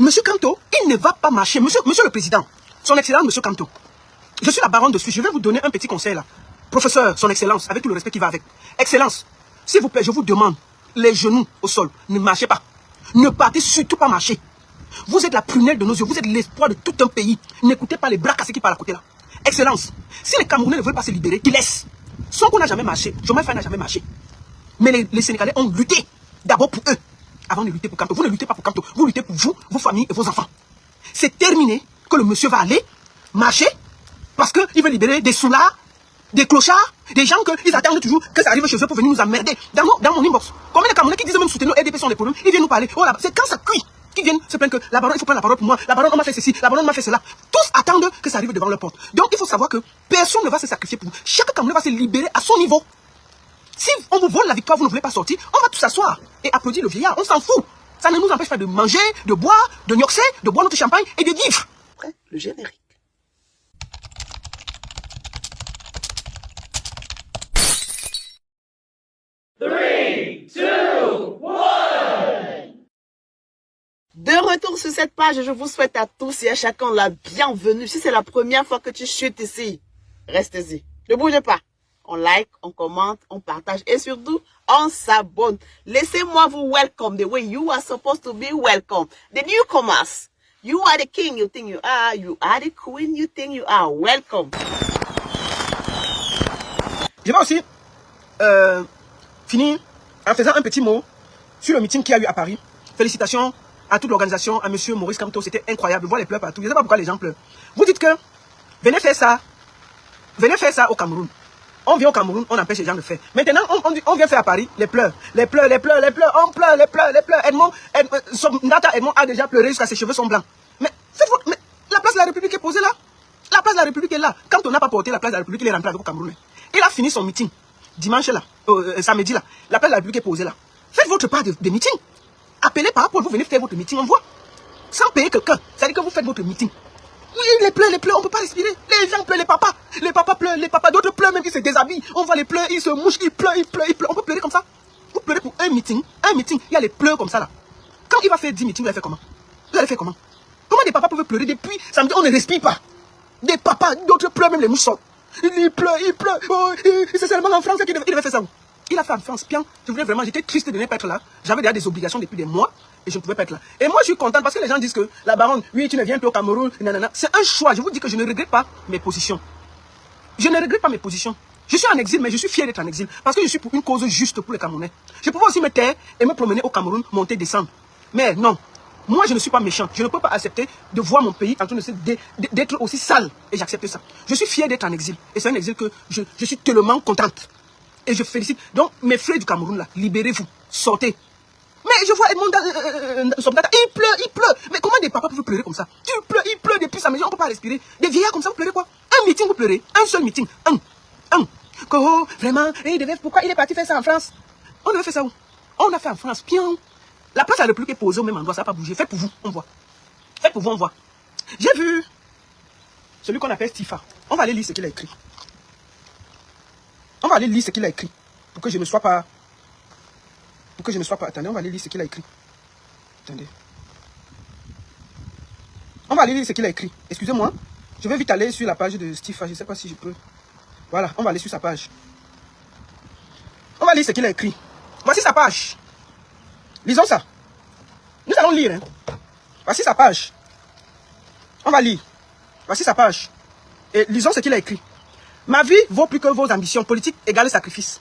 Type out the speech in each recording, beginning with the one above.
Monsieur Kanto, il ne va pas marcher. Monsieur le Président, son Excellence, Monsieur Kanto, je suis la baronne de Suisse. Je vais vous donner un petit conseil là. Professeur, son Excellence, avec tout le respect qui va avec. Excellence, s'il vous plaît, je vous demande, les genoux au sol, ne marchez pas. Ne partez surtout pas marcher. Vous êtes la prunelle de nos yeux, vous êtes l'espoir de tout un pays. N'écoutez pas les bras cassés qui parlent à côté là. Excellence, si les Camerounais ne veulent pas se libérer, qu'ils laissent. Sonko n'a jamais marché, Diomaye Faye n'a jamais marché. Mais les Sénégalais ont lutté d'abord pour eux, avant de lutter pour Kanto. Vous ne luttez pas pour Kanto, vous luttez pour vous, vos familles et vos enfants. C'est terminé que le monsieur va aller marcher parce qu'il veut libérer des soulards, des clochards, des gens qu'ils attendent toujours que ça arrive chez eux pour venir nous emmerder. Dans mon inbox, combien de Camerounais qui disent même soutenir nos RDP sont des problèmes, ils viennent nous parler. Oh là, c'est quand ça cuit qui viennent se plaindre que la baronne, il faut prendre la parole pour moi, la baronne, on m'a fait ceci, la baronne m'a fait cela. Tous attendent que ça arrive devant leur porte. Donc il faut savoir que personne ne va se sacrifier pour vous. Chaque Camerounais va se libérer à son niveau. Si on vous vole la victoire, vous ne voulez pas sortir, on va tous s'asseoir et applaudir le vieillard, on s'en fout. Ça ne nous empêche pas de manger, de boire, de gnoxer, de boire notre champagne et de vivre. Après, le générique. De retour sur cette page, je vous souhaite à tous et à chacun la bienvenue. Si c'est la première fois que tu chutes ici, restez-y. Ne bougez pas. On like, on commente, on partage et surtout, on s'abonne. Laissez-moi vous welcome the way you are supposed to be welcome. The newcomers, you are the king you think you are the queen you think you are. Welcome. Je vais aussi finir en faisant un petit mot sur le meeting qu'il y a eu à Paris. Félicitations à toute l'organisation, à monsieur Maurice Kamto, c'était incroyable, voir les pleurs partout. Je ne sais pas pourquoi les gens pleurent. Vous dites que, venez faire ça au Cameroun. On vient au Cameroun, on empêche les gens de faire. Maintenant, on vient faire à Paris, les pleurs, on pleure, les pleurs. Edmond a déjà pleuré jusqu'à ses cheveux sont blancs. Mais la place de la République est posée là. La place de la République est là. Quand on n'a pas porté la place de la République, il est rentré avec au Cameroun. Il a fini son meeting, dimanche là, samedi là. La place de la République est posée là. Faites votre part de meeting. Appelez par rapport, vous venez faire votre meeting, on voit. Sans payer quelqu'un. Ça veut dire que vous faites votre meeting. Oui, les pleurs, on ne peut pas respirer. Les gens pleurent, les papas pleurent, d'autres pleurent même, ils se déshabillent. On voit les pleurs, ils se mouchent, ils pleurent. On peut pleurer comme ça. Vous pleurez pour un meeting, il y a les pleurs comme ça là. Quand il va faire 10 meetings, vous allez faire comment? Vous allez faire comment? Comment des papas peuvent pleurer depuis samedi, on ne respire pas. Des papas, d'autres pleurent, même les mouches sortent. Ils pleurent. Oh, c'est seulement en France qu'il devait faire ça. Il a fait en France, bien. J'étais triste de ne pas être là. J'avais déjà des obligations depuis des mois et je ne pouvais pas être là. Et moi, je suis content parce que les gens disent que la baronne, oui, tu ne viens plus au Cameroun, nanana. C'est un choix. Je vous dis que je ne regrette pas mes positions. Je ne regrette pas mes positions. Je suis en exil, mais je suis fier d'être en exil parce que je suis pour une cause juste pour les Camerounais. Je pouvais aussi me taire et me promener au Cameroun, monter, descendre. Mais non, moi, je ne suis pas méchant. Je ne peux pas accepter de voir mon pays en train d'être aussi sale. Et j'accepte ça. Je suis fier d'être en exil. Et c'est un exil que je suis tellement contente. Et je félicite. Donc, mes frères du Cameroun, là, libérez-vous, sortez. Mais je vois Edmond Somdata, il pleure. Mais comment des papas peuvent pleurer comme ça? Il pleure depuis sa maison, on ne peut pas respirer. Des vieillards comme ça, vous pleurez quoi? Un meeting, vous pleurez. Un seul meeting. Un. Oh, vraiment, pourquoi il est parti faire ça en France? On devait faire ça où? On a fait en France, bien. La place à la République est posée au même endroit, ça n'a pas bougé. Faites pour vous, on voit. Faites pour vous, on voit. J'ai vu celui qu'on appelle Stifa. On va aller lire ce qu'il a écrit. On va aller lire ce qu'il a écrit. Pour que je ne sois pas... Attendez, on va aller lire ce qu'il a écrit. Attendez. On va aller lire ce qu'il a écrit. Excusez-moi. Je vais vite aller sur la page de Stifa. Je ne sais pas si je peux... Voilà, on va aller sur sa page. On va lire ce qu'il a écrit. Voici sa page. Lisons ça. Nous allons lire. Hein. Voici sa page. On va lire. Voici sa page. Et lisons ce qu'il a écrit. Ma vie vaut plus que vos ambitions politiques égale sacrifice.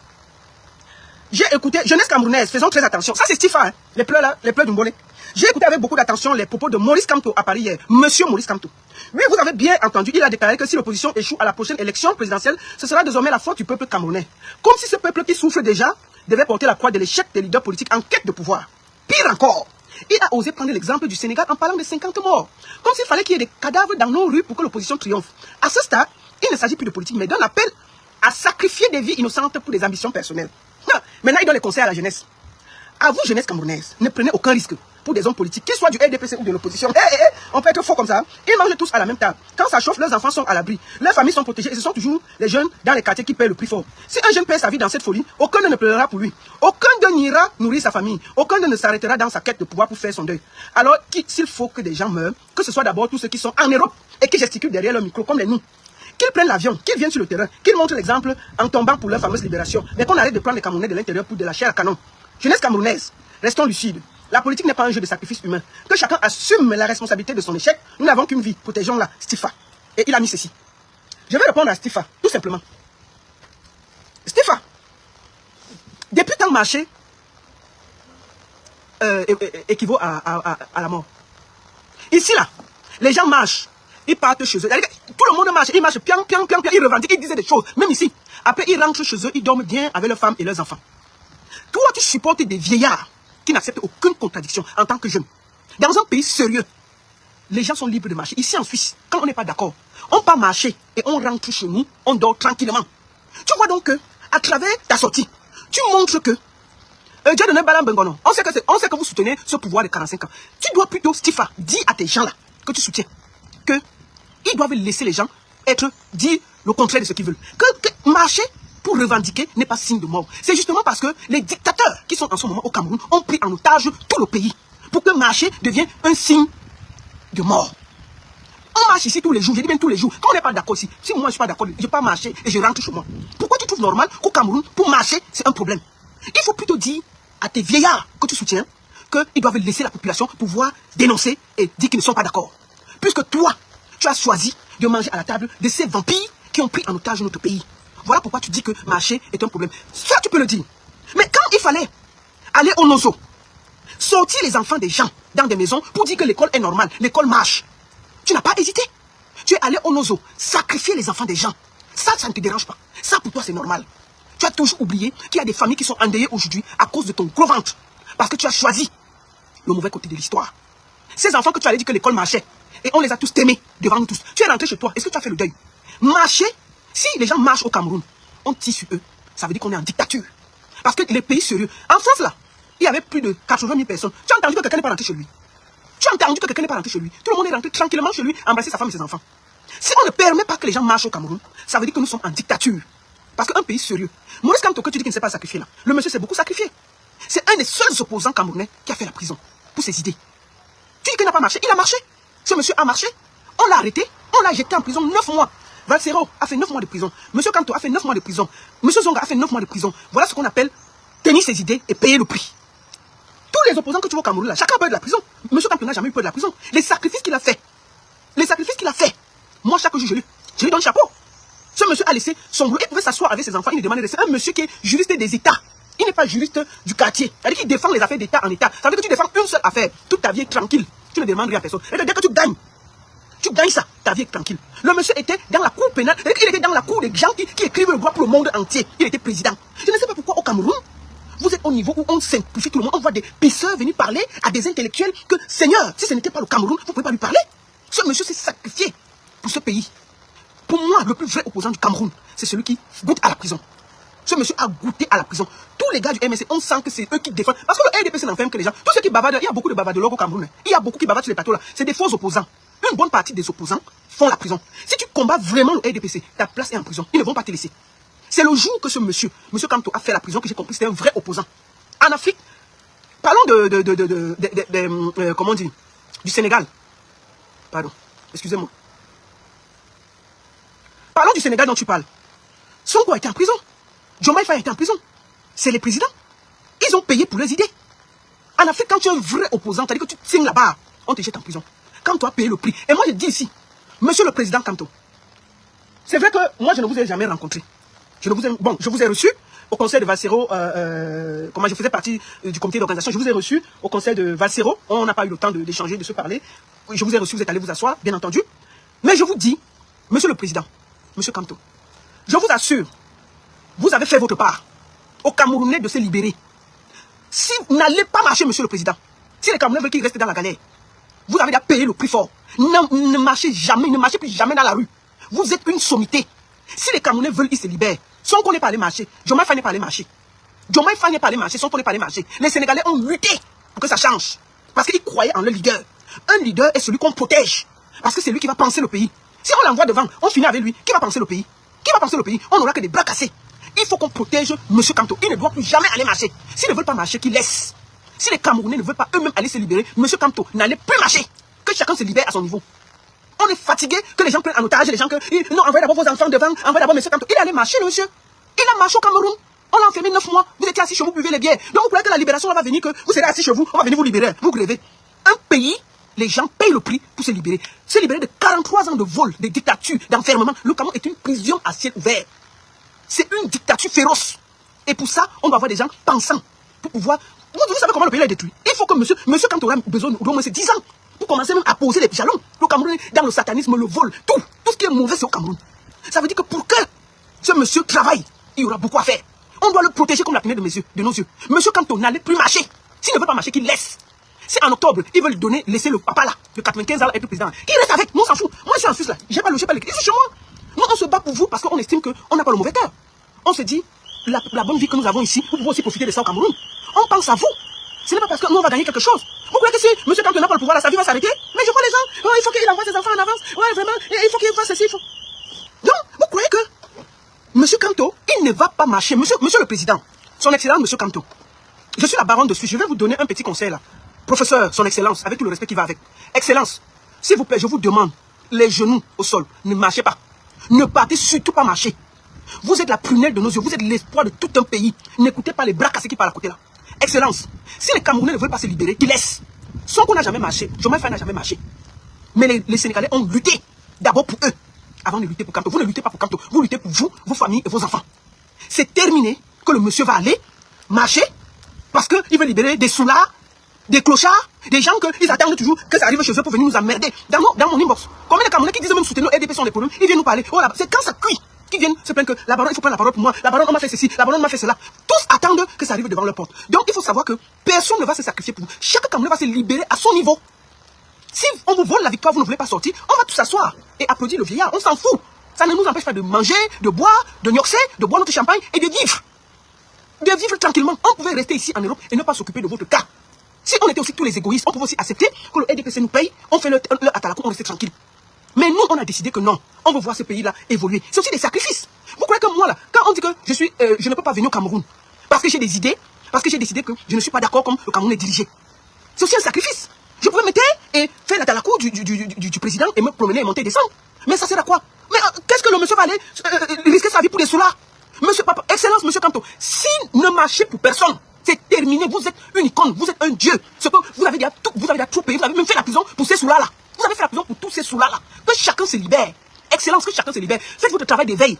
J'ai écouté, jeunesse camerounaise, faisons très attention. Ça c'est Stifa, hein, les pleurs là, les pleurs du Mbolé. J'ai écouté avec beaucoup d'attention les propos de Maurice Kamto à Paris hier. Monsieur Maurice Kamto. Oui, vous avez bien entendu, il a déclaré que si l'opposition échoue à la prochaine élection présidentielle, ce sera désormais la faute du peuple camerounais. Comme si ce peuple qui souffre déjà devait porter la croix de l'échec des leaders politiques en quête de pouvoir. Pire encore, il a osé prendre l'exemple du Sénégal en parlant de 50 morts. Comme s'il fallait qu'il y ait des cadavres dans nos rues pour que l'opposition triomphe. À ce stade, il ne s'agit plus de politique, mais d'un appel à sacrifier des vies innocentes pour des ambitions personnelles. Maintenant, il donne les conseils à la jeunesse. À vous, jeunesse camerounaise, ne prenez aucun risque. pour des hommes politiques, qu'ils soient du RDPC ou de l'opposition. On peut être faux comme ça. Ils mangent tous à la même table. Quand ça chauffe, leurs enfants sont à l'abri. Leurs familles sont protégées. Et ce sont toujours les jeunes dans les quartiers qui paient le prix fort. Si un jeune perd sa vie dans cette folie, aucun ne pleurera pour lui. Aucun d'eux n'ira nourrir sa famille. Aucun d'eux ne s'arrêtera dans sa quête de pouvoir pour faire son deuil. Alors, s'il faut que des gens meurent, que ce soit d'abord tous ceux qui sont en Europe et qui gesticulent derrière leur micro, comme les nous. Qu'ils prennent l'avion, qu'ils viennent sur le terrain, qu'ils montrent l'exemple en tombant pour leur fameuse libération. Mais qu'on arrête de prendre les Camerounais de l'intérieur pour de la chair à canon. Jeunesse camerounaise, restons lucides. La politique n'est pas un jeu de sacrifice humain. Que chacun assume la responsabilité de son échec. Nous n'avons qu'une vie. Protégeons-la. Stifa. Et il a mis ceci. Je vais répondre à Stifa, tout simplement. Stifa, depuis quand marcher équivaut à la mort? Ici, là, les gens marchent. Ils partent chez eux. Tout le monde marche. Ils marchent, piang, piang, piang, piang. Ils revendiquent, ils disaient des choses. Même ici. Après, ils rentrent chez eux. Ils dorment bien avec leurs femmes et leurs enfants. Toi, tu supportes des vieillards qui n'acceptent aucune contradiction en tant que jeune. Dans un pays sérieux, les gens sont libres de marcher. Ici en Suisse, quand on n'est pas d'accord, on part marcher et on rentre chez nous, on dort tranquillement. Tu vois donc que, à travers ta sortie, tu montres que Dieu donne Balam Bengono. On sait que vous soutenez ce pouvoir de 45 ans. Tu dois plutôt, Stifa, dire à tes gens là que tu soutiens que ils doivent laisser les gens dire le contraire de ce qu'ils veulent. Que marcher pour revendiquer n'est pas signe de mort. C'est justement parce que les dictateurs qui sont en ce moment au Cameroun ont pris en otage tout le pays pour que marcher devienne un signe de mort. On marche ici tous les jours, je dis bien tous les jours. Quand on n'est pas d'accord ici, si moi je ne suis pas d'accord, je ne vais pas marcher et je rentre chez moi. Pourquoi tu trouves normal qu'au Cameroun, pour marcher, c'est un problème? Il faut plutôt dire à tes vieillards que tu soutiens qu'ils doivent laisser la population pouvoir dénoncer et dire qu'ils ne sont pas d'accord. Puisque toi, tu as choisi de manger à la table de ces vampires qui ont pris en otage notre pays. Voilà pourquoi tu dis que marcher est un problème. Ça, tu peux le dire. Mais quand il fallait aller au nozo, sortir les enfants des gens dans des maisons pour dire que l'école est normale, l'école marche, tu n'as pas hésité. Tu es allé au nozo, sacrifier les enfants des gens. Ça ne te dérange pas. Ça, pour toi, c'est normal. Tu as toujours oublié qu'il y a des familles qui sont endeuillées aujourd'hui à cause de ton gros ventre. Parce que tu as choisi le mauvais côté de l'histoire. Ces enfants que tu allais dire que l'école marchait, et on les a tous aimés devant nous tous. Tu es rentré chez toi, est-ce que tu as fait le deuil? Marcher, si les gens marchent au Cameroun, on tire sur eux. Ça veut dire qu'on est en dictature. Parce que les pays sérieux, en France là, il y avait plus de 80 000 personnes. Tu as entendu que quelqu'un n'est pas rentré chez lui? Tu as entendu que quelqu'un n'est pas rentré chez lui? Tout le monde est rentré tranquillement chez lui, embrasser sa femme et ses enfants. Si on ne permet pas que les gens marchent au Cameroun, ça veut dire que nous sommes en dictature. Parce qu'un pays sérieux, Maurice Kamto, que tu dis qu'il ne s'est pas sacrifié là, le monsieur s'est beaucoup sacrifié. C'est un des seuls opposants camerounais qui a fait la prison pour ses idées. Tu dis qu'il n'a pas marché, il a marché. Ce monsieur a marché, on l'a arrêté, on l'a jeté en prison 9 mois. Valsero a fait 9 mois de prison. Monsieur Kamto a fait 9 mois de prison. Monsieur Zonga a fait 9 mois de prison. Voilà ce qu'on appelle tenir ses idées et payer le prix. Tous les opposants que tu vois au Cameroun là, chacun a peur de la prison. Monsieur Kamto n'a jamais eu peur de la prison. Les sacrifices qu'il a fait. Moi chaque jour je lui donne chapeau. Ce monsieur a laissé son boulot. Il pouvait s'asseoir avec ses enfants. Il ne demandait de... C'est un monsieur qui est juriste des États. Il n'est pas juriste du quartier. C'est-à-dire qu'il défend les affaires d'État en État. Ça veut dire que tu défends une seule affaire. Toute ta vie est tranquille. Tu ne demandes rien à personne. Et dès que tu gagnes ça, ta vie est tranquille. Le monsieur était dans la cour pénale. Il était dans la cour des gens qui écrivent le droit pour le monde entier. Il était président. Je ne sais pas pourquoi au Cameroun, vous êtes au niveau où on simplifie tout le monde. On voit des pisseurs venir parler à des intellectuels que, Seigneur, si ce n'était pas le Cameroun, vous ne pouvez pas lui parler. Ce monsieur s'est sacrifié pour ce pays. Pour moi, le plus vrai opposant du Cameroun, c'est celui qui goûte à la prison. Ce monsieur a goûté à la prison. Tous les gars du MSC, on sent que c'est eux qui défendent. Parce que le RDPC n'enferme que les gens. Tous ceux qui bavardent, il y a beaucoup de bavardeleurs au Cameroun. Il y a beaucoup qui bavardent sur les plateaux là. C'est des faux opposants. Une bonne partie des opposants font la prison. Si tu combats vraiment le RDPC, ta place est en prison. Ils ne vont pas te laisser. C'est le jour que ce monsieur Kamto a fait la prison que j'ai compris que c'était un vrai opposant. En Afrique, parlons comment on dit, du Sénégal. Pardon, excusez-moi. Parlons du Sénégal dont tu parles. Sonko a été en prison. Diomaye Faye a été en prison. C'est les présidents. Ils ont payé pour leurs idées. En Afrique, quand tu es un vrai opposant, c'est-à-dire que tu signes là-bas, on te jette en prison. Quand tu as payé le prix. Et moi, je dis ici, monsieur le président Kamto, c'est vrai que moi, je ne vous ai jamais rencontré. Je vous ai reçu au conseil de Valsero, comment je faisais partie du comité d'organisation, je vous ai reçu au conseil de Valsero. On n'a pas eu le temps d'échanger, de se parler. Je vous ai reçu, vous êtes allé vous asseoir, bien entendu. Mais je vous dis, monsieur le président, monsieur Kamto, je vous assure, vous avez fait votre part aux Camerounais de se libérer. Si vous n'allez pas marcher, monsieur le président, si les Camerounais veulent qu'ils restent dans la galère, vous avez à payer le prix fort. Ne marchez jamais, ne marchez plus jamais dans la rue. Vous êtes une sommité. Si les Camerounais veulent, ils se libèrent. Sonko n'est pas allé marcher. Diomaye Faye n'est pas allé marcher. Sonko n'est pas allé marcher. Les Sénégalais ont lutté pour que ça change. Parce qu'ils croyaient en leur leader. Un leader est celui qu'on protège. Parce que c'est lui qui va penser le pays. Si on l'envoie devant, on finit avec lui. Qui va penser le pays? Qui va penser le pays? On n'aura que des bras cassés. Il faut qu'on protège M. Kamto. Il ne doit plus jamais aller marcher. S'ils ne veulent pas marcher, qu'ils laissent. Si les Camerounais ne veulent pas eux-mêmes aller se libérer, M. Kamto n'allait plus marcher. Que chacun se libère à son niveau. On est fatigué que les gens prennent en otage, les gens que... Non, envoyez d'abord vos enfants devant, envoyez d'abord M. Kamto. Il allait marcher, le monsieur. Il a marché au Cameroun. On l'a enfermé 9 mois. Vous étiez assis chez vous, buvez les bières. Donc vous croyez que la libération va venir, que vous serez assis chez vous, on va venir vous libérer. Vous rêvez. Un pays, les gens payent le prix pour se libérer. Se libérer de 43 ans de vol, de dictature, d'enfermement. Le Cameroun est une prison à ciel ouvert. C'est une dictature féroce. Et pour ça, on doit avoir des gens pensants pour pouvoir... Vous savez comment le pays est détruit. Il faut que monsieur Kamto aura besoin d'au moins 10 ans pour commencer même à poser les jalons. Le Cameroun, dans le satanisme, le vol, tout ce qui est mauvais, c'est au Cameroun. Ça veut dire que pour que ce monsieur travaille, il y aura beaucoup à faire. On doit le protéger comme la punaise de nos yeux. Monsieur Kamto n'allait plus marcher. S'il ne veut pas marcher, qu'il laisse. Si en octobre, ils veulent laisser le papa là, de 95 ans, être président, qu'il reste avec. Nous, on s'en fout. Moi, je suis en Suisse là. J'ai pas le l'écrit. Il est chez moi. Nous, on se bat pour vous parce qu'on estime qu'on n'a pas le mauvais cœur. On se dit, la bonne vie que nous avons ici, vous pouvez aussi profiter de ça au Cameroun. On pense à vous. Ce n'est pas parce que nous, on va gagner quelque chose. Vous croyez que si M. Kamto n'a pas le pouvoir, là, sa vie va s'arrêter? Mais je vois les gens, il faut qu'il envoie ses enfants en avance. Ouais, vraiment, il faut qu'il fasse ceci. Donc, vous croyez que M. Kamto, il ne va pas marcher. Monsieur le Président, son Excellence M. Kamto, je suis la baronne de Suisse. Je vais vous donner un petit conseil là. Professeur, son Excellence, avec tout le respect qui va avec. Excellence, s'il vous plaît, je vous demande, les genoux au sol, ne marchez pas. Ne partez surtout pas marcher. Vous êtes la prunelle de nos yeux, vous êtes l'espoir de tout un pays. N'écoutez pas les bras cassés qui parlent à côté là. Excellence, si les Camerounais ne veulent pas se libérer, qu'ils laissent. Sonko n'a jamais marché, Diomaye Faye n'a jamais marché. Mais les Sénégalais ont lutté d'abord pour eux, avant de lutter pour Kamto. Vous ne luttez pas pour Kamto, vous luttez pour vous, vos familles et vos enfants. C'est terminé que le monsieur va aller marcher parce qu'il veut libérer des soulards, des clochards, des gens qu'ils attendent toujours que ça arrive chez eux pour venir nous emmerder. Dans mon inbox, combien de Camerounais qui disent même soutenir nos RDP sont des problèmes, ils viennent nous parler. Oh là, c'est quand ça cuit qui viennent se plaindre que la baronne, il faut prendre la parole pour moi, la baronne, on m'a fait ceci, la baronne m'a fait cela. Tous attendent que ça arrive devant leur porte. Donc il faut savoir que personne ne va se sacrifier pour vous. Chaque Camerounais va se libérer à son niveau. Si on vous vole la victoire, vous ne voulez pas sortir, on va tous s'asseoir et applaudir le vieillard. On s'en fout. Ça ne nous empêche pas de manger, de boire, de gnoxer, de boire notre champagne et de vivre. De vivre tranquillement. On pouvait rester ici en Europe et ne pas s'occuper de votre cas. Si on était aussi tous les égoïstes, on pouvait aussi accepter que le RDPC nous paye, on fait le atalakou, on restait tranquille. Mais nous, on a décidé que non, on veut voir ce pays-là évoluer. C'est aussi des sacrifices. Vous croyez que moi, là, quand on dit que je ne peux pas venir au Cameroun, parce que j'ai des idées, parce que j'ai décidé que je ne suis pas d'accord comme le Cameroun est dirigé. C'est aussi un sacrifice. Je pouvais me taire et faire l'atalakou du président et me promener et monter et descendre. Mais ça sert à quoi? Mais qu'est-ce que le monsieur va aller risquer sa vie pour des soulards? Monsieur Papa, Excellence, monsieur Kamto, si ne marchez pour personne, c'est terminé. Vous êtes une icône, vous êtes un dieu. Ce que vous avez déjà tout payé, vous avez même fait la prison pour ces soulards-là. Vous avez fait la prison pour tous ces soulards-là. Que chacun se libère. Excellence, que chacun se libère. Faites votre travail d'éveil.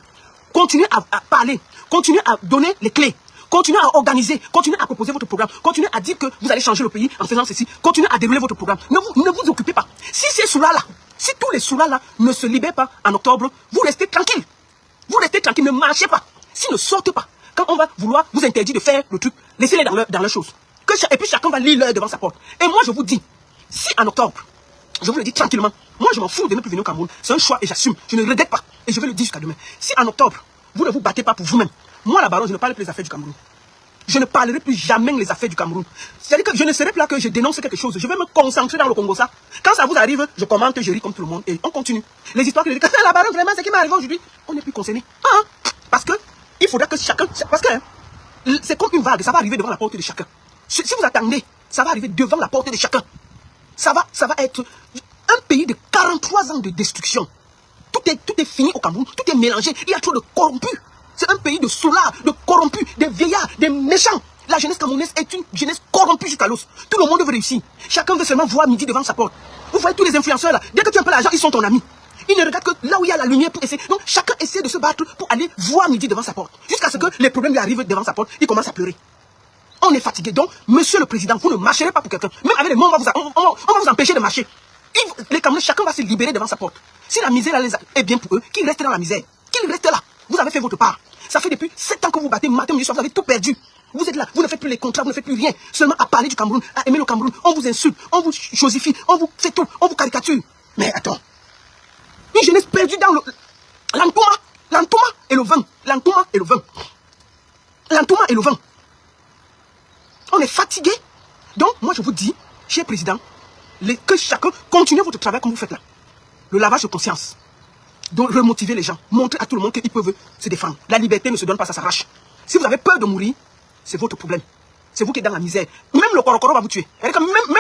Continuez à parler. Continuez à donner les clés. Continuez à organiser. Continuez à proposer votre programme. Continuez à dire que vous allez changer le pays en faisant ceci. Continuez à dérouler votre programme. Ne vous occupez pas. Si ces soulards-là, si tous les soulards-là ne se libèrent pas en octobre, vous restez tranquille. Vous restez tranquille, ne marchez pas. S'ils ne sortent pas, quand on va vouloir vous interdire de faire le truc, laissez-les dans leurs choses. Et puis chacun va lire l'heure devant sa porte. Et moi, je vous dis, si en octobre, je vous le dis tranquillement, moi je m'en fous de ne plus venir au Cameroun. C'est un choix et j'assume. Je ne regrette pas. Et je vais le dire jusqu'à demain. Si en octobre, vous ne vous battez pas pour vous-même, moi la baronne, je ne parle plus des affaires du Cameroun. Je ne parlerai plus jamais les affaires du Cameroun. C'est-à-dire que je ne serai plus là que je dénonce quelque chose. Je vais me concentrer dans le Congo ça. Quand ça vous arrive, je commente, je ris comme tout le monde et on continue. Les histoires que je dis, la baronne, vraiment, c'est qui m'est arrivé aujourd'hui, on n'est plus concerné. Parce que il faudra que chacun... Parce que c'est comme une vague, ça va arriver devant la porte de chacun. Si vous attendez, ça va arriver devant la porte de chacun. Ça va être un pays de 43 ans de destruction. Tout est fini au Cameroun, tout est mélangé. Il y a trop de corrompus. C'est un pays de soulards, de corrompus, des vieillards, des méchants. La jeunesse camerounaise est une jeunesse corrompue jusqu'à l'os. Tout le monde veut réussir. Chacun veut seulement voir midi devant sa porte. Vous voyez tous les influenceurs là, dès que tu as un peu l'argent, ils sont ton ami. Ils ne regardent que là où il y a la lumière pour essayer. Donc chacun essaie de se battre pour aller voir midi devant sa porte. Jusqu'à ce que les problèmes lui arrivent devant sa porte, il commence à pleurer. On est fatigué. Donc, monsieur le président, vous ne marcherez pas pour quelqu'un. Même avec les mots, on va vous empêcher de marcher. Les Camerounais, chacun va se libérer devant sa porte. Si la misère est bien pour eux, qu'ils restent dans la misère. Qu'ils restent là. Vous avez fait votre part. Ça fait depuis 7 ans que vous battez matin, midi, soir, vous avez tout perdu. Vous êtes là, vous ne faites plus les contrats, vous ne faites plus rien. Seulement à parler du Cameroun, à aimer le Cameroun. On vous insulte, on vous chosifie, on vous fait tout, on vous caricature. Mais attends. Une jeunesse perdue dans l'entouma et le vin. L'entouma et le vin. L'entouma et le vin. On est fatigué. Donc, moi, je vous dis, cher président, que chacun continue votre travail comme vous faites là. Le lavage de conscience. Donc remotiver les gens. Montrer à tout le monde qu'ils peuvent se défendre. La liberté ne se donne pas, ça s'arrache. Si vous avez peur de mourir, c'est votre problème. C'est vous qui êtes dans la misère. Même le corocoro va vous tuer. Même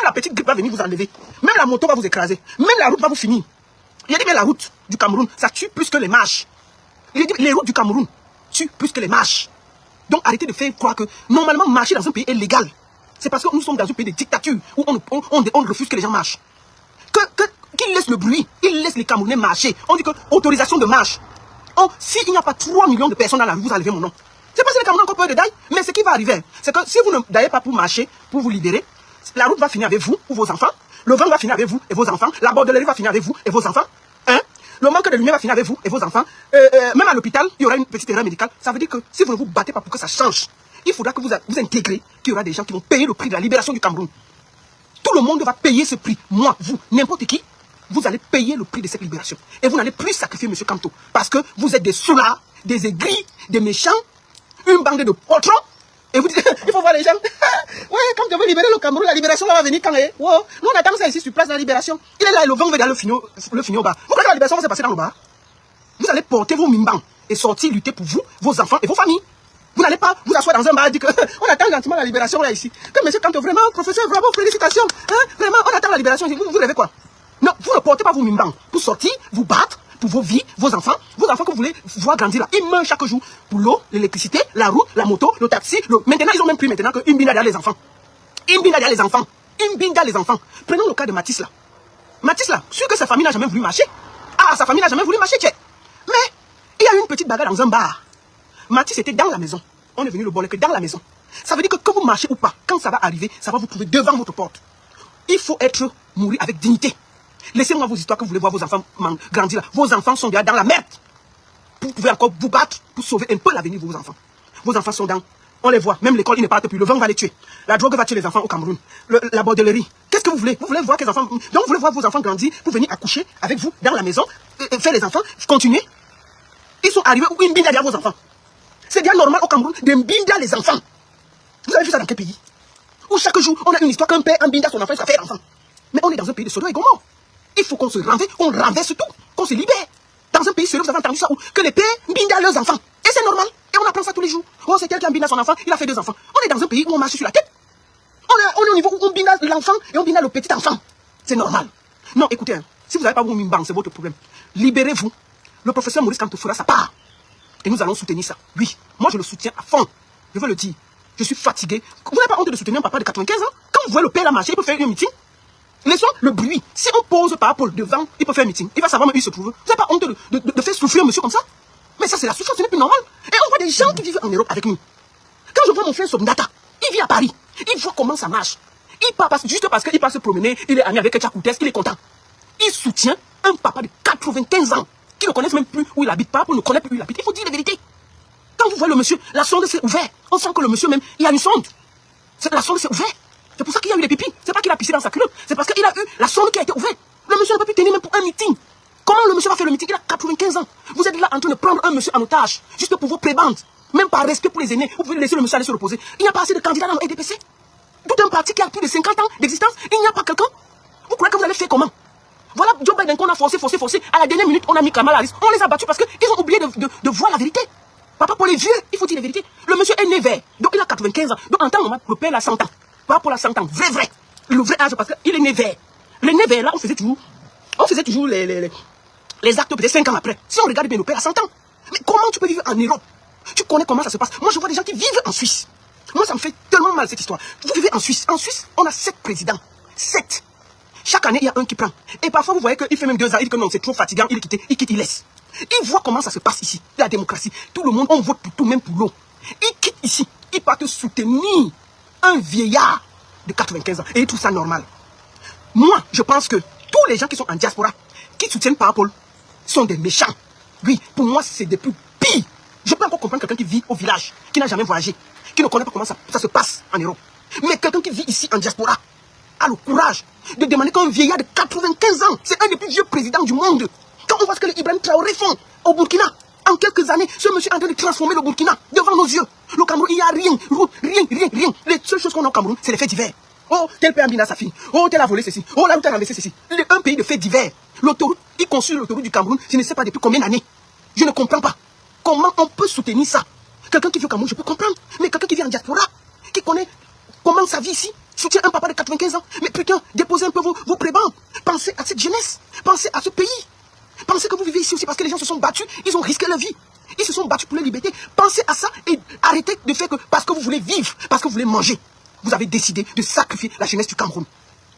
la petite grippe va venir vous enlever. Même la moto va vous écraser. Même la route va vous finir. Il a dit que la route du Cameroun, ça tue plus que les marches. Il a dit que les routes du Cameroun tuent plus que les marches. Donc arrêtez de faire croire que normalement marcher dans un pays est légal. C'est parce que nous sommes dans un pays de dictature où on refuse que les gens marchent. Qu'ils laissent le bruit, ils laissent les Camerounais marcher. On dit que autorisation de marche. S'il n'y a pas 3 millions de personnes dans la rue, vous enlevez mon nom. C'est parce que les Camerounais ont encore peur de daille. Mais ce qui va arriver, c'est que si vous ne d'aillez pas pour marcher, pour vous libérer, la route va finir avec vous ou vos enfants. Le vent va finir avec vous et vos enfants. La bordellerie va finir avec vous et vos enfants. Le manque de lumière va finir avec vous et vos enfants. Même à l'hôpital, il y aura une petite erreur médicale. Ça veut dire que si vous ne vous battez pas pour que ça change, il faudra que vous intégrez qu'il y aura des gens qui vont payer le prix de la libération du Cameroun. Tout le monde va payer ce prix. Moi, vous, n'importe qui, vous allez payer le prix de cette libération. Et vous n'allez plus sacrifier M. Kamto. Parce que vous êtes des soulards, des aigris, des méchants, une bande de potrons. Et vous dites, il faut voir les gens. Ouais, quand tu veux libérer le Cameroun, la libération là va venir quand wow. Nous on attend ça ici sur place de la libération. Il est là et le vent va dans le finir au bas. Vous croyez que la libération va se passer dans le bas? Vous allez porter vos mimbans et sortir lutter pour vous, vos enfants et vos familles. Vous n'allez pas vous asseoir dans un bar et dire qu'on attend gentiment la libération là ici. Que monsieur Kamto, vraiment, professeur, bravo, félicitations. Vraiment, on attend la libération ici. Vous rêvez quoi? Non, vous ne portez pas vos mimbans pour sortir, vous battre pour vos vies, vos enfants que vous voulez voir grandir là. Ils meurent chaque jour pour l'eau, l'électricité, la route, la moto, le taxi. Maintenant, ils ont même plus maintenant qu'une binda derrière les enfants. Une binda derrière les enfants. Une binda les enfants. Prenons le cas de Mathis là. Mathis là, sûr que sa famille n'a jamais voulu marcher. Ah, sa famille n'a jamais voulu marcher, tiens. Mais il y a eu une petite bagarre dans un bar. Mathis était dans la maison. On est venu le voler que dans la maison. Ça veut dire que vous marchez ou pas, quand ça va arriver, ça va vous trouver devant votre porte. Il faut mourir avec dignité. Laissez-moi vos histoires que vous voulez voir vos enfants grandir là. Vos enfants sont déjà dans la merde. Vous pouvez encore vous battre pour sauver un peu l'avenir de vos enfants. Vos enfants sont dans... On les voit. Même l'école, ils ne partent plus. Le vent va les tuer. La drogue va tuer les enfants au Cameroun. La bordellerie. Qu'est-ce que vous voulez? Vous voulez voir que les enfants... Donc vous voulez voir vos enfants grandir pour venir accoucher avec vous dans la maison, faire les enfants, continuer. Ils sont arrivés où une binda derrière vos enfants. C'est bien normal au Cameroun de binda les enfants. Vous avez vu ça dans quel pays? Où chaque jour, on a une histoire qu'un père, un binda son enfant, ça fait l'enfant. Mais on est dans un pays de Sodome et Gomorrhe. Il faut qu'on se renverse, qu'on renverse tout, qu'on se libère. Dans un pays sérieux, vous avez entendu ça où que les pères binda leurs enfants. Et c'est normal. Et on apprend ça tous les jours. Oh, c'est quelqu'un qui binda son enfant, il a fait 2 enfants. On est dans un pays où on marche sur la tête. On est au niveau où on binda l'enfant et on binda le petit enfant. C'est normal. Non, écoutez, si vous n'avez pas vos mimbang, c'est votre problème. Libérez-vous. Le professeur Maurice Kamto fera sa part. Et nous allons soutenir ça. Oui, moi je le soutiens à fond. Je veux le dire. Je suis fatigué. Vous n'avez pas honte de soutenir un papa de 95 ans? Quand vous voyez le père là marcher, il peut faire un meeting. Laissons le bruit. Si on pose par rapport devant, il peut faire un meeting. Il va savoir même où il se trouve. Vous n'avez pas honte de faire souffrir un monsieur comme ça? Mais ça, c'est la souffrance, ce n'est plus normal. Et on voit des gens qui vivent en Europe avec nous. Quand je vois mon frère Somdata, il vit à Paris. Il voit comment ça marche. Il part juste parce qu'il passe se promener, il est ami avec Tchakoutes, il est content. Il soutient un papa de 95 ans qui ne connaît même plus où il habite. Pas pour ne connaître plus où il habite. Il faut dire la vérité. Quand vous voyez le monsieur, la sonde s'est ouverte. On sent que le monsieur même, il y a une sonde. La sonde s'est ouverte. C'est pour ça qu'il y a eu des pipis. C'est pas qu'il a pissé dans sa culotte. C'est parce qu'il a eu la sonde qui a été ouverte. Le monsieur ne peut plus tenir même pour un meeting. Comment le monsieur va faire le meeting? Il a 95 ans. Vous êtes là en train de prendre un monsieur en otage. Juste pour vos prébendes. Même par respect pour les aînés. Vous pouvez laisser le monsieur aller se reposer. Il n'y a pas assez de candidats dans le RDPC. Tout un parti qui a plus de 50 ans d'existence. Il n'y a pas quelqu'un. Vous croyez que vous allez faire comment? Voilà Joe Biden qu'on a forcé. À la dernière minute, on a mis Kamala Harris. On les a battus parce qu'ils ont oublié de voir la vérité. Papa, pour les vieux, il faut dire la vérité. Le monsieur est né vert. Donc il a 95 ans. Donc en temps normal, le père a 100 ans. Pas pour la 100 ans. Vrai. Le vrai âge, parce qu'il est né vert. Les nés verts là, on faisait toujours les actes peut-être 5 ans après. Si on regarde bien, le père a 100 ans. Mais comment tu peux vivre en Europe? Tu connais comment ça se passe? Moi, je vois des gens qui vivent en Suisse. Moi, ça me fait tellement mal cette histoire. Vous vivez en Suisse. En Suisse, on a 7 présidents. 7. Chaque année, il y a un qui prend. Et parfois, vous voyez qu'il fait même 2 ans. Il dit que non, c'est trop fatigant. Il quitte, il laisse. Il voit comment ça se passe ici. La démocratie. Tout le monde, on vote pour tout, même pour l'eau. Il quitte ici. Il part te soutenir un vieillard de 95 ans. Et il trouve ça normal. Moi, je pense que tous les gens qui sont en diaspora, qui soutiennent Paul, sont des méchants. Oui, pour moi, c'est des plus pires. Je peux encore comprendre quelqu'un qui vit au village, qui n'a jamais voyagé, qui ne connaît pas comment ça se passe en Europe. Mais quelqu'un qui vit ici en diaspora a le courage de demander qu'un vieillard de 95 ans, c'est un des plus vieux présidents du monde. Quand on voit ce que les Ibrahim Traoré font au Burkina, en quelques années, ce monsieur est en train de transformer le Burkina devant nos yeux. Le Cameroun, il n'y a rien, rien. Les seules choses qu'on a au Cameroun, c'est les faits divers. Oh, tel père Mina sa fille. Oh, tel a volé ceci. Oh, là où tel a renversé ceci. Un pays de faits divers. L'autoroute, il construit l'autoroute du Cameroun, je ne sais pas depuis combien d'années. Je ne comprends pas. Comment on peut soutenir ça? Quelqu'un qui vit au Cameroun, je peux comprendre. Mais quelqu'un qui vit en diaspora, qui connaît comment sa vie ici, soutient un papa de 95 ans. Mais putain, déposez un peu vos prébends. Pensez à cette jeunesse. Pensez à ce pays. Pensez que vous vivez ici aussi parce que les gens se sont battus. Ils ont risqué leur vie. Ils se sont battus pour leur liberté. Pensez à ça et arrêtez de faire que parce que vous voulez vivre, parce que vous voulez manger, vous avez décidé de sacrifier la jeunesse du Cameroun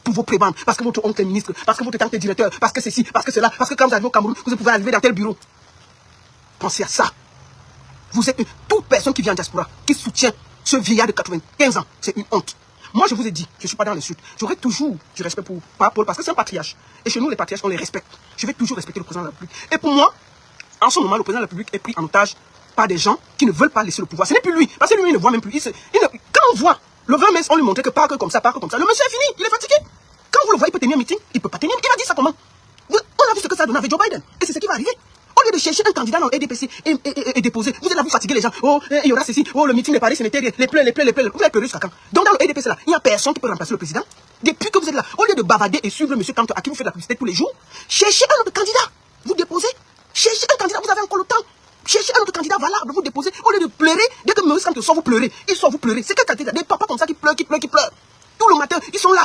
pour vos prébendes, parce que votre oncle est ministre, parce que votre tante est directeur, parce que ceci, parce que cela, parce que quand vous arrivez au Cameroun, vous pouvez arriver dans tel bureau. Pensez à ça. Vous êtes toute personne qui vit en diaspora, qui soutient ce vieillard de 95 ans. C'est une honte. Moi, je vous ai dit, je ne suis pas dans l'insulte. J'aurai toujours du respect pour Paul, parce que c'est un patriarche. Et chez nous, les patriarches, on les respecte. Je vais toujours respecter le président de la République. Et pour moi, en ce moment, le président de la République est pris en otage par des gens qui ne veulent pas laisser le pouvoir. Ce n'est plus lui, parce que lui, il ne voit même plus. Quand on voit, le 20 mai, on lui montrait que pas que comme ça, pas que comme ça. Le monsieur est fini, il est fatigué. Quand vous le voyez, il peut tenir un meeting, il ne peut pas tenir. Il va dire ça comment? On a vu ce que ça a donné avec Joe Biden. Et c'est ce qui va arriver. Au lieu de chercher un candidat dans le RDPC et déposer, vous êtes là, vous fatiguez les gens. Oh, il y aura ceci. Oh, le meeting de Paris, ce n'était rien. Les pleurs. Vous allez pleurer jusqu'à quand? Donc, dans le RDPC, là, il n'y a personne qui peut remplacer le président. Depuis que vous êtes là, au lieu de bavader et suivre le monsieur Kanto à qui vous faites la publicité tous les jours, cherchez un autre candidat. Vous déposez. Cherchez un candidat, vous avez encore le temps. Cherchez un autre candidat valable, vous déposez. Au lieu de pleurer, dès que Maurice Kamto sort, vous pleurez. Il sort, vous pleurez. C'est quel candidat? Des papas comme ça qui pleurent. Tout le matin, ils sont là.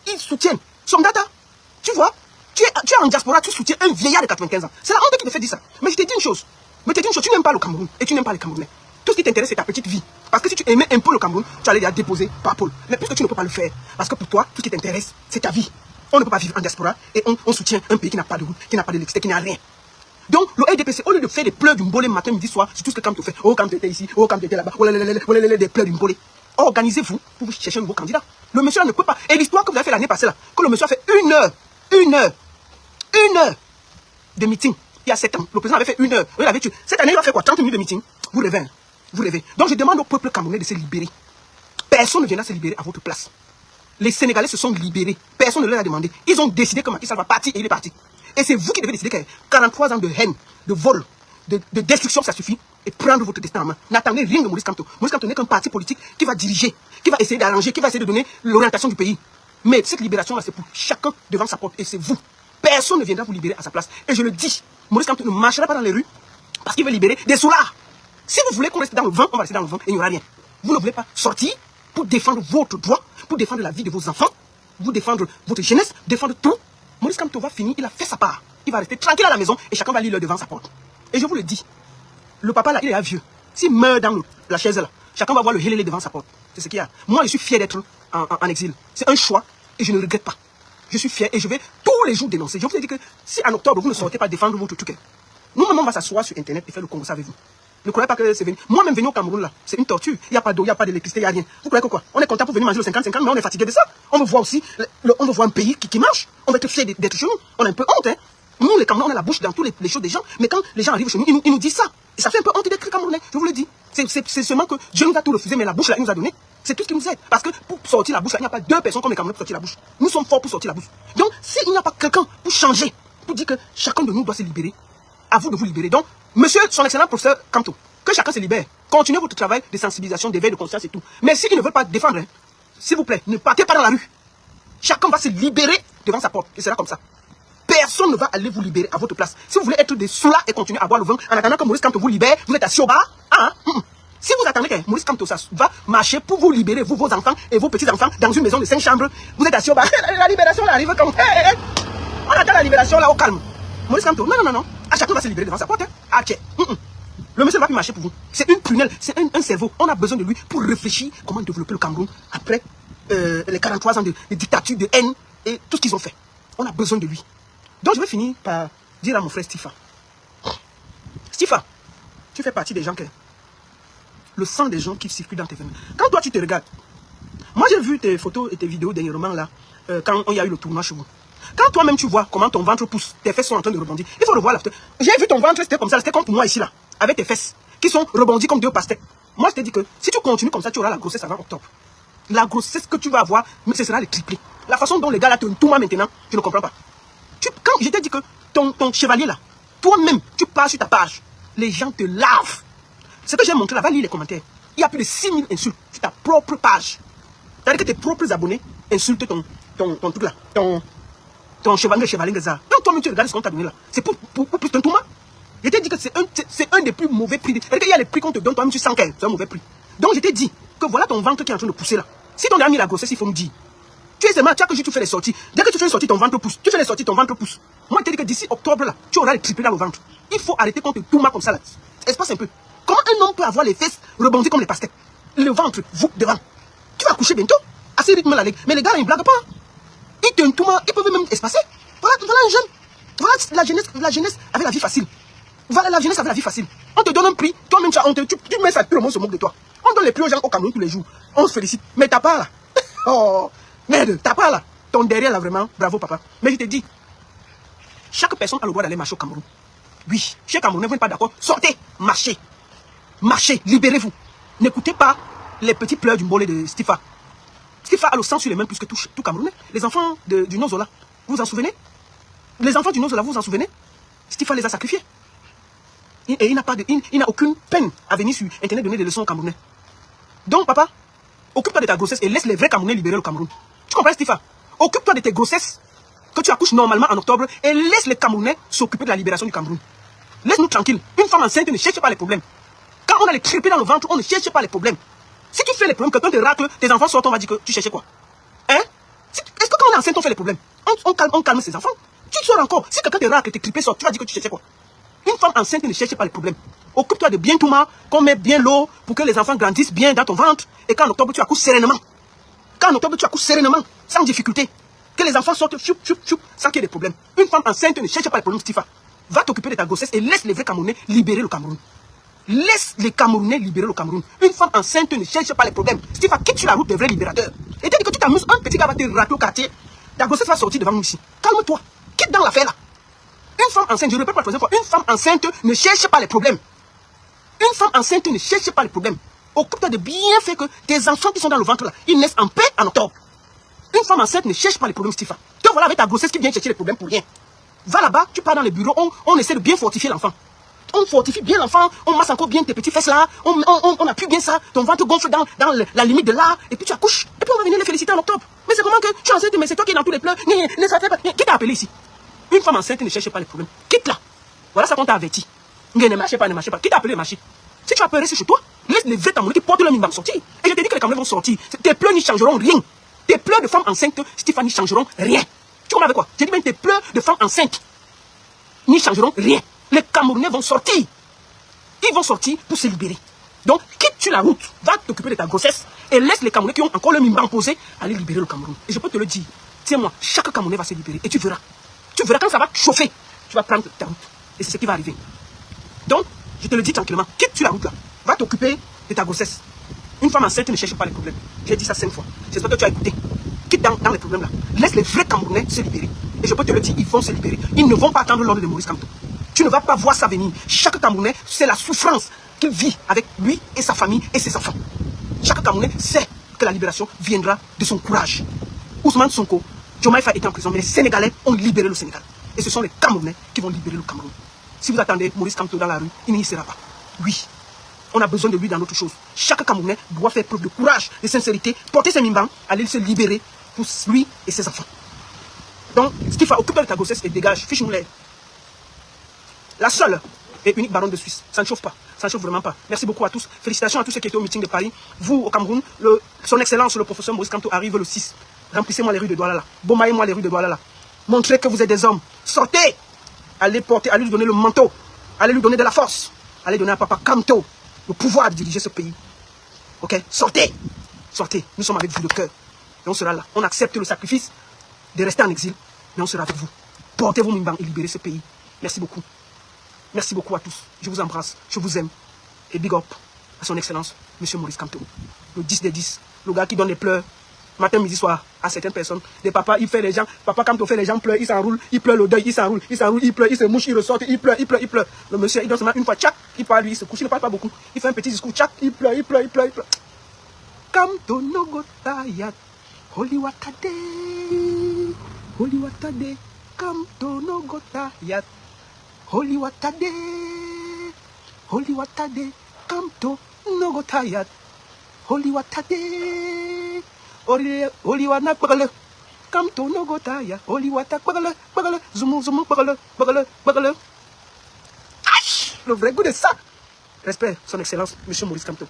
Ils soutiennent. Sondata, tu vois, tu es en diaspora, tu soutiens un vieillard de 95 ans. C'est la honte qui te fait dire ça. Mais je te dis une chose. Tu n'aimes pas le Cameroun et tu n'aimes pas les Camerounais. Tout ce qui t'intéresse, c'est ta petite vie. Parce que si tu aimais un peu le Cameroun, tu allais déjà déposer par Paul. Mais puisque tu ne peux pas le faire, parce que pour toi, tout ce qui t'intéresse, c'est ta vie. On ne peut pas vivre en diaspora et on soutient un pays qui n'a pas de route, qui n'a pas d'électricité, qui n'a rien. Donc, le RDPC, au lieu de faire des pleurs d'une bolée matin, midi, soir, c'est tout ce que Kamto fait. Oh, Kamto était ici, oh, Kamto était là-bas, des pleurs d'une bolée. Organisez-vous pour chercher un nouveau candidat. Le monsieur là ne peut pas. Et l'histoire que vous avez fait l'année passée là, que le monsieur a fait une heure de meeting. Il y a 7 ans, le président avait fait 1 heure. Cette année, il va faire quoi? 30 minutes de meeting. Vous rêvez, hein? Vous rêvez. Donc, je demande au peuple camerounais de se libérer. Personne ne viendra se libérer à votre place. Les Sénégalais se sont libérés. Personne ne leur a demandé. Ils ont décidé que Macky Sall va partir et il est parti. Et c'est vous qui devez décider que 43 ans de haine, de vol, de destruction, ça suffit. Et prendre votre destin en main. N'attendez rien de Maurice Kamto. Maurice Kamto n'est qu'un parti politique qui va diriger, qui va essayer d'arranger, qui va essayer de donner l'orientation du pays. Mais cette libération-là, c'est pour chacun devant sa porte. Et c'est vous. Personne ne viendra vous libérer à sa place. Et je le dis, Maurice Kamto ne marchera pas dans les rues parce qu'il veut libérer des soulards. Si vous voulez qu'on reste dans le vent, on va rester dans le vent et il n'y aura rien. Vous ne voulez pas sortir pour défendre votre droit, pour défendre la vie de vos enfants, vous défendre votre jeunesse, défendre tout. Maurice Kamto va finir, il a fait sa part. Il va rester tranquille à la maison et chacun va lire devant sa porte. Et je vous le dis, le papa là, il est vieux. S'il meurt dans la chaise là, chacun va voir le hélélé devant sa porte. C'est ce qu'il y a. Moi, je suis fier d'être en exil. C'est un choix et je ne regrette pas. Je suis fier et je vais tous les jours dénoncer. Je vous ai dit que si en octobre, vous ne sortez pas défendre votre truc, nous-mêmes, on va s'asseoir sur Internet et faire le Congo, savez-vous. Ne croyez pas que c'est venu. Moi-même, venir au Cameroun là, c'est une torture. Il n'y a pas d'eau, il n'y a pas d'électricité, il n'y a rien. Vous croyez que quoi? On est content pour venir manger le 50-50, mais on est fatigué de ça. On veut voir aussi, on veut voir un pays qui marche. On va être fiers d'être chez nous. On a un peu honte, hein. Nous, les Camerounais, on a la bouche dans toutes les choses des gens. Mais quand les gens arrivent chez nous, ils nous disent ça. Et ça fait un peu honte d'être Camerounais, je vous le dis. C'est seulement que Dieu nous a tout refusé, mais la bouche là, il nous a donné. C'est tout ce qui nous aide. Parce que pour sortir la bouche là, il n'y a pas 2 personnes comme les Camerounais pour sortir la bouche. Nous sommes forts pour sortir la bouche. Donc, s'il n'y a pas quelqu'un pour changer, pour dire que chacun de nous doit se libérer, à vous de vous libérer. Donc, monsieur, son excellent professeur Kamto, que chacun se libère. Continuez votre travail de sensibilisation, d'éveil de conscience et tout. Mais s'ils ne veulent pas défendre, hein, s'il vous plaît, ne partez pas dans la rue. Chacun va se libérer devant sa porte. Et c'est là comme ça. Personne ne va aller vous libérer à votre place. Si vous voulez être des sous-là et continuer à boire le vin, en attendant que Maurice Kamto vous libère, vous êtes assis au bar. Si vous attendez que Maurice Kamto va marcher pour vous libérer, vous, vos enfants et vos petits-enfants, dans une maison de 5 chambres, vous êtes assis au bar. La libération là, arrive comme... On attend la libération là au calme. Maurice Kamto, non. À chacun va se libérer devant sa porte. Hein. Le monsieur ne va plus marcher pour vous. C'est une prunelle, c'est un cerveau. On a besoin de lui pour réfléchir comment développer le Cameroun après les 43 ans de dictature, de haine et tout ce qu'ils ont fait. On a besoin de lui. Donc je vais finir par dire à mon frère Stifa. Stifa, tu fais partie des gens que... Le sang des gens qui circulent dans tes veines. Quand toi tu te regardes, moi j'ai vu tes photos et tes vidéos dernièrement là, quand il y a eu le tournoi chez vous. Quand toi-même tu vois comment ton ventre pousse, tes fesses sont en train de rebondir, il faut revoir la photo. J'ai vu ton ventre, c'était comme ça, c'était comme pour moi ici là, avec tes fesses, qui sont rebondies comme 2 pastèques. Moi je te dis que si tu continues comme ça, tu auras la grossesse avant octobre. La grossesse que tu vas avoir, mais ce sera le triplé. La façon dont les gars là te tournent maintenant, je ne comprends pas. Quand je t'ai dit que ton chevalier là, toi-même, tu pars sur ta page, les gens te lavent. Ce que j'ai montré là, va lire les commentaires. Il y a plus de 6000 insultes sur ta propre page. C'est-à-dire que tes propres abonnés insulte ton truc là, ton chevalingue ça. Donc toi-même tu regardes ce qu'on t'a donné là. C'est pour plus ton touma. Je t'ai dit que c'est un des plus mauvais prix. Il y a les prix qu'on te donne, toi-même tu sens que c'est un mauvais prix. Donc je t'ai dit que voilà ton ventre qui est en train de pousser là. Si ton gars a mis la grossesse, il faut me dire. Tu es seulement, tu as que tu fais les sorties. Dès que tu fais les sorties, ton ventre pousse. Tu fais les sorties, ton ventre pousse. Moi, je t'ai dit que d'ici octobre là, tu auras les triplés dans le ventre. Il faut arrêter qu'on te touma comme ça là. Espace un peu. Comment un homme peut avoir les fesses rebondies comme les pastèques? Le ventre, vous, devant. Tu vas accoucher bientôt. À ce rythme là, mais les gars là, ils ne blaguent pas. Ils te touma, ils peuvent même espacer. Voilà un jeune. Voilà la jeunesse avec la vie facile. Voilà la jeunesse avec la vie facile. On te donne un prix, toi-même tu as honte, tu mets ça, tout le monde se moque de toi. On donne les prix aux gens au Cameroun tous les jours. On se félicite. Mais t'as pas là. Oh, merde, t'as pas là. Ton derrière là vraiment, bravo papa. Mais je te dis, chaque personne a le droit d'aller marcher au Cameroun. Oui, chez Camerounais, vous n'êtes pas d'accord. Sortez, marchez. Marchez, libérez-vous. N'écoutez pas les petits pleurs du mbolé de Stifa. Stifa a le sang sur les mains plus que tout Camerounais. Les enfants du Nozola, vous vous en souvenez? Les enfants du Nozola, vous vous en souvenez? Stifa les a sacrifiés. Et il n'a aucune peine à venir sur Internet donner des leçons aux Camerounais. Donc, papa, occupe-toi de ta grossesse et laisse les vrais Camerounais libérer le Cameroun. Tu comprends, Stifa? Occupe-toi de tes grossesses que tu accouches normalement en octobre et laisse les Camerounais s'occuper de la libération du Cameroun. Laisse-nous tranquilles. Une femme enceinte ne cherche pas les problèmes. Quand on a les triplés dans le ventre, on ne cherche pas les problèmes. Si tu fais les problèmes, quelqu'un te racle, tes enfants sortent, on va dire que tu cherchais quoi? Hein? Est-ce que quand on est enceinte, on fait les problèmes? On calme ses enfants. Tu sors encore. Si quelqu'un te racle, tes triplés sortent, tu vas dire que tu cherchais quoi? Une femme enceinte ne cherche pas les problèmes. Occupe-toi de bien tout mal, qu'on met bien l'eau pour que les enfants grandissent bien dans ton ventre. Et qu'en octobre, tu accouches sereinement. Qu'en octobre, tu accouches sereinement, sans difficulté. Que les enfants sortent choup, choup, choup, sans qu'il y ait des problèmes. Une femme enceinte ne cherche pas les problèmes, Stifa. Va t'occuper de ta grossesse et laisse les vrais Camerounais libérer le Cameroun. Laisse les Camerounais libérer le Cameroun. Une femme enceinte ne cherche pas les problèmes. Stifa, quitte sur la route des vrais libérateurs. Et t'as dit que tu t'amuses, un petit gars va te racler au quartier. Ta grossesse va sortir devant nous ici. Calme-toi. Quitte dans l'affaire là. Une femme enceinte, je répète pour la troisième fois, une femme enceinte ne cherche pas les problèmes. Une femme enceinte ne cherche pas les problèmes. Occupe-toi de bien faire que tes enfants qui sont dans le ventre là, ils naissent en paix en octobre. Une femme enceinte ne cherche pas les problèmes, Stifa. Te voilà avec ta grossesse qui vient chercher les problèmes pour rien. Va là-bas, tu pars dans les bureaux, on essaie de bien fortifier l'enfant. On fortifie bien l'enfant, on masse encore bien tes petits fesses là, on appuie bien ça, ton ventre gonfle dans la limite de là, et puis tu accouches. Et puis on va venir les féliciter en octobre. Mais c'est comment que tu es enceinte, mais c'est toi qui es dans tous les pleurs. Qui t'a appelé ici? Une femme enceinte ne cherche pas les problèmes. Quitte là. Voilà ça qu'on t'a averti. Ne marchez pas, ne marchez pas. Qui t'a appelé marcher? Si tu as peur, reste chez toi. Laisse les vrais Camerounais qui portent leur mine sortir. Et je te dis que les Camerounais vont sortir. Tes pleurs n'y changeront rien. Tes pleurs de femme enceinte, Stéphanie, n'y changeront rien. Tu comprends avec quoi? J'ai dit même tes pleurs de femme enceinte n'y changeront rien. Les Camerounais vont sortir. Ils vont sortir pour se libérer. Donc, quitte sur la route, va t'occuper de ta grossesse et laisse les Camerounais qui ont encore le mine posé aller libérer le Cameroun. Et je peux te le dire. Tiens-moi, chaque Camerounais va se libérer. Et tu verras. Tu verras quand ça va chauffer. Tu vas prendre ta route. Et c'est ce qui va arriver. Donc, je te le dis tranquillement. Quitte sur la route là. Va t'occuper de ta grossesse. Une femme enceinte ne cherche pas les problèmes. J'ai dit ça 5 fois. J'espère que tu as écouté. Quitte dans les problèmes là. Laisse les vrais Camerounais se libérer. Et je peux te le dire, ils vont se libérer. Ils ne vont pas attendre l'ordre de Maurice Kamto. Tu ne vas pas voir ça venir. Chaque Camerounais, c'est la souffrance qu'il vit avec lui et sa famille et ses enfants. Chaque Camerounais sait que la libération viendra de son courage. Ousmane Sonko, Diomaye Faye était en prison, mais les Sénégalais ont libéré le Sénégal. Et ce sont les Camerounais qui vont libérer le Cameroun. Si vous attendez Maurice Kamto dans la rue, il n'y sera pas. Oui, on a besoin de lui dans d'autres choses. Chaque Camerounais doit faire preuve de courage, de sincérité, porter ses mimbans, aller se libérer pour lui et ses enfants. Donc, ce qu'il faut, occuper de ta grossesse et dégage, fiche-nous l'air. La seule et unique baronne de Suisse. Ça ne chauffe pas. Ça ne chauffe vraiment pas. Merci beaucoup à tous. Félicitations à tous ceux qui étaient au meeting de Paris. Vous, au Cameroun, son excellence, le professeur Maurice Kamto arrive le 6. Remplissez-moi les rues de Douala. Bomaillez-moi les rues de Douala. Montrez que vous êtes des hommes. Sortez. Allez porter, allez lui donner le manteau. Allez lui donner de la force. Allez donner à Papa Kamto le pouvoir de diriger ce pays. Ok? Sortez. Sortez. Nous sommes avec vous de cœur. Et on sera là. On accepte le sacrifice de rester en exil. Mais on sera avec vous. Portez vos mimbans et libérez ce pays. Merci beaucoup. Merci beaucoup à tous. Je vous embrasse. Je vous aime. Et big up à son excellence, Monsieur Maurice Kamto. Le 10 des 10. Le gars qui donne les pleurs. Matin, midi, soir, à certaines personnes. Des papas, il fait les gens. Papa Kamto fait les gens pleurer, il s'enroule, il pleure le deuil, il s'enroule, il pleure, il se mouche, il ressort, il pleure. Le monsieur, il donne seulement une fois, tchac, il parle, lui, il se couche, il ne parle pas beaucoup. Il fait un petit discours, tchac, il pleure. Kamto no gotayat, holy watade, Kamto no gotayat, holy watade, Kamto no gotayat, holy watade. Oliwana Bagale. Kamto no Gotaya. Oliwata Bagale. Bagale. Zoumou Zoumou Bagale. Bagale. Bagale. Le vrai goût de ça. Respect, son excellence, monsieur Maurice Kamto.